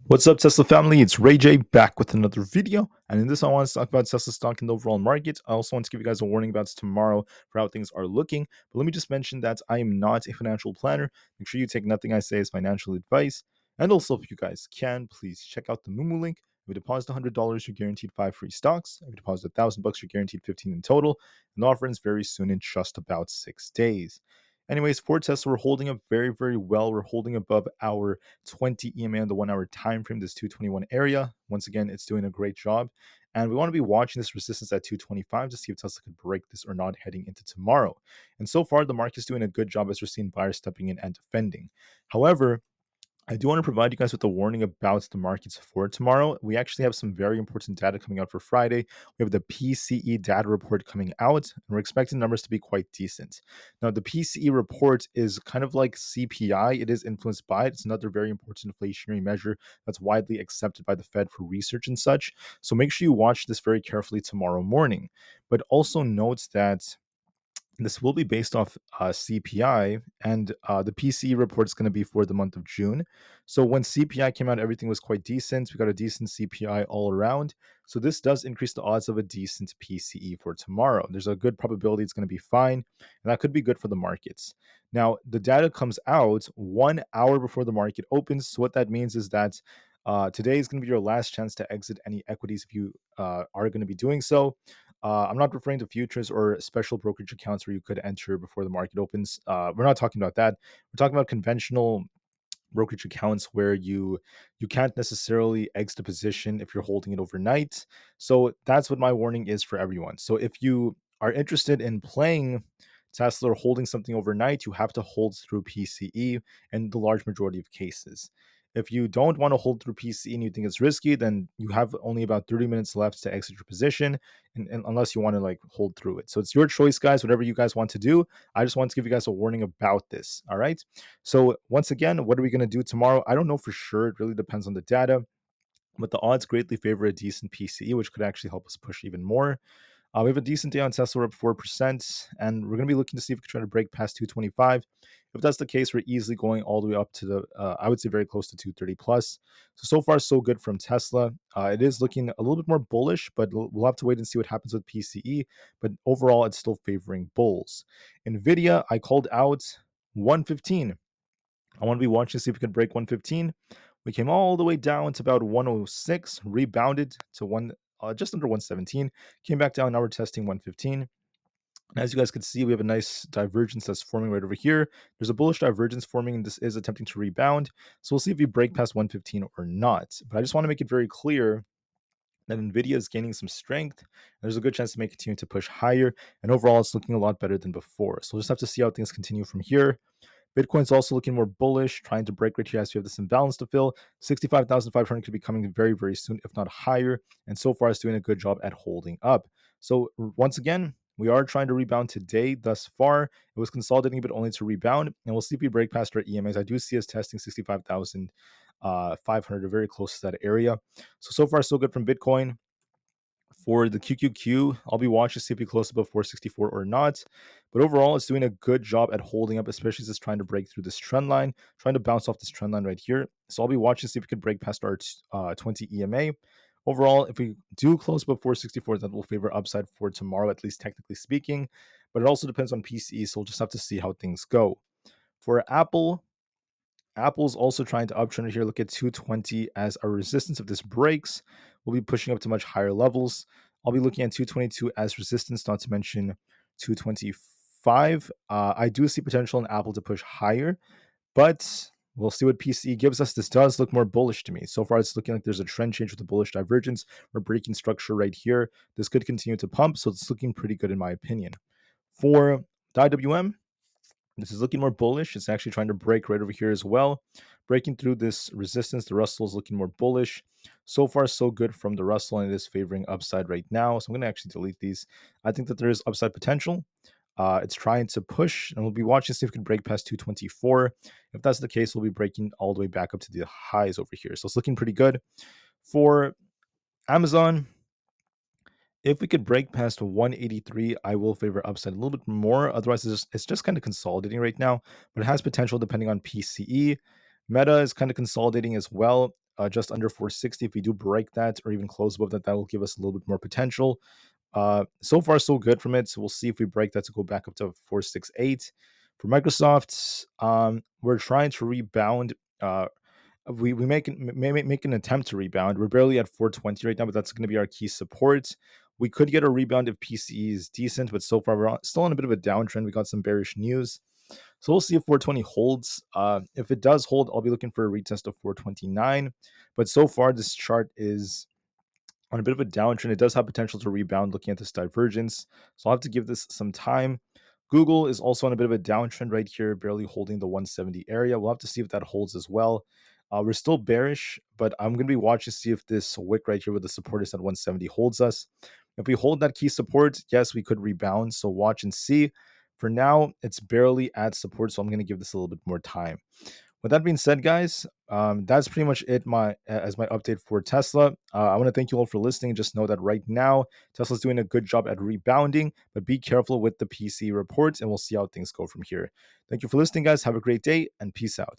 What's up, Tesla family? It's Ray J back with another video. And in this, I want to talk about Tesla stock and the overall market. I also want to give you guys a warning about tomorrow for how things are looking. But let me just mention that I am not a financial planner. Make sure you take nothing I say as financial advice. And also, if you guys can, please check out the Moomoo link. If you deposit $100, you're guaranteed 5 free stocks. If you deposit $1,000, you're guaranteed 15 in total. And the offer ends very soon in just about 6 days. Anyways, for Tesla, we're holding up very, very well. We're holding above our 20 EMA on the 1 hour time frame, this 221 area. Once again, it's doing a great job. And we want to be watching this resistance at 225 to see if Tesla could break this or not heading into tomorrow. And so far, the market is doing a good job as we're seeing buyers stepping in and defending. However, I do want to provide you guys with a warning about the markets for tomorrow. We actually have some very important data coming out for Friday. We have the PCE data report coming out, and we're expecting numbers to be quite decent. Now, the PCE report is kind of like CPI. It is influenced by it. It's another very important inflationary measure that's widely accepted by the Fed for research and such. So make sure you watch this very carefully tomorrow morning. But also note that this will be based off CPI, and the PCE report is going to be for the month of June. So when CPI came out, everything was quite decent. We got a decent CPI all around. So this does increase the odds of a decent PCE for tomorrow. There's a good probability it's going to be fine, and that could be good for the markets. Now, the data comes out 1 hour before the market opens. So what that means is that today is going to be your last chance to exit any equities if you are going to be doing so. I'm not referring to futures or special brokerage accounts where you could enter before the market opens. We're not talking about that. We're talking about conventional brokerage accounts where you can't necessarily exit a position if you're holding it overnight. So that's what my warning is for everyone. So if you are interested in playing Tesla or holding something overnight, you have to hold through PCE in the large majority of cases. If you don't want to hold through PCE and you think it's risky, then you have only about 30 minutes left to exit your position, and unless you want to like hold through it. So it's your choice, guys, whatever you guys want to do. I just want to give you guys a warning about this. All right. So once again, what are we going to do tomorrow? I don't know for sure. It really depends on the data, but the odds greatly favor a decent PCE, which could actually help us push even more. We have a decent day on Tesla. We're up 4%, and we're going to be looking to see if we can try to break past 225. If that's the case, we're easily going all the way up to the, I would say, very close to 230 plus. So far, so good from Tesla. It is looking a little bit more bullish, but we'll have to wait and see what happens with PCE. But overall, it's still favoring bulls. Nvidia, I called out 115. I want to be watching to see if we can break 115. We came all the way down to about 106, rebounded to just under 117, came back down. Now we're testing 115. And as you guys can see, we have a nice divergence that's forming right over here. There's a bullish divergence forming, and this is attempting to rebound. So we'll see if we break past 115 or not. But I just want to make it very clear that Nvidia is gaining some strength. There's a good chance it may continue to push higher. And overall, it's looking a lot better than before. So we'll just have to see how things continue from here. Bitcoin's also looking more bullish, trying to break right here as we have this imbalance to fill. 65,500 could be coming very, very soon, if not higher. And so far, it's doing a good job at holding up. So once again, we are trying to rebound today. Thus far, it was consolidating, but only to rebound. And we'll see if we break past our EMAs. I do see us testing 65,500, very close to that area. So far, so good from Bitcoin. For the QQQ, I'll be watching to see if we close above 464 or not. But overall, it's doing a good job at holding up, especially as it's trying to break through this trend line, trying to bounce off this trend line right here. So I'll be watching to see if we can break past our 20 EMA. Overall, if we do close above 464, that will favor upside for tomorrow, at least technically speaking. But it also depends on PCE, so we'll just have to see how things go. For Apple's also trying to uptrend here. Look at 220 as our resistance. If this breaks, we'll be pushing up to much higher levels. I'll be looking at 222 as resistance, not to mention 225. I do see potential in Apple to push higher, but we'll see what PCE gives us. This does look more bullish to me. So far, it's looking like there's a trend change with a bullish divergence. We're breaking structure right here. This could continue to pump, so it's looking pretty good in my opinion. For the IWM, this is looking more bullish. It's actually trying to break right over here as well. Breaking through this resistance, the Russell is looking more bullish. So far, so good from the Russell, and it is favoring upside right now. So I'm going to actually delete these. I think that there is upside potential. It's trying to push, and we'll be watching to see if we can break past 224. If that's the case, we'll be breaking all the way back up to the highs over here. So it's looking pretty good. For Amazon, if we could break past 183, I will favor upside a little bit more. Otherwise, it's just kind of consolidating right now, but it has potential depending on PCE. Meta is kind of consolidating as well. just under 460. If we do break that or even close above that, that will give us a little bit more potential. So far, so good from it. So we'll see if we break that to go back up to 468. For Microsoft, we're trying to rebound. We make an attempt to rebound. We're barely at 420 right now, but that's going to be our key support. We could get a rebound if PCE is decent, but so far still on a bit of a downtrend. We got some bearish news. So we'll see if 420 holds. If it does hold, I'll be looking for a retest of 429. But so far, this chart is on a bit of a downtrend. It does have potential to rebound looking at this divergence. So I'll have to give this some time. Google is also on a bit of a downtrend right here, barely holding the 170 area. We'll have to see if that holds as well. We're still bearish, but I'm going to be watching to see if this wick right here with the support is at 170 holds us. If we hold that key support, yes, we could rebound. So watch and see. For now, it's barely at support, so I'm going to give this a little bit more time. With that being said, guys, that's pretty much it. As my update for Tesla. I want to thank you all for listening. Just know that right now Tesla's doing a good job at rebounding, but be careful with the PC reports, and we'll see how things go from here. Thank you for listening, guys. Have a great day, and peace out.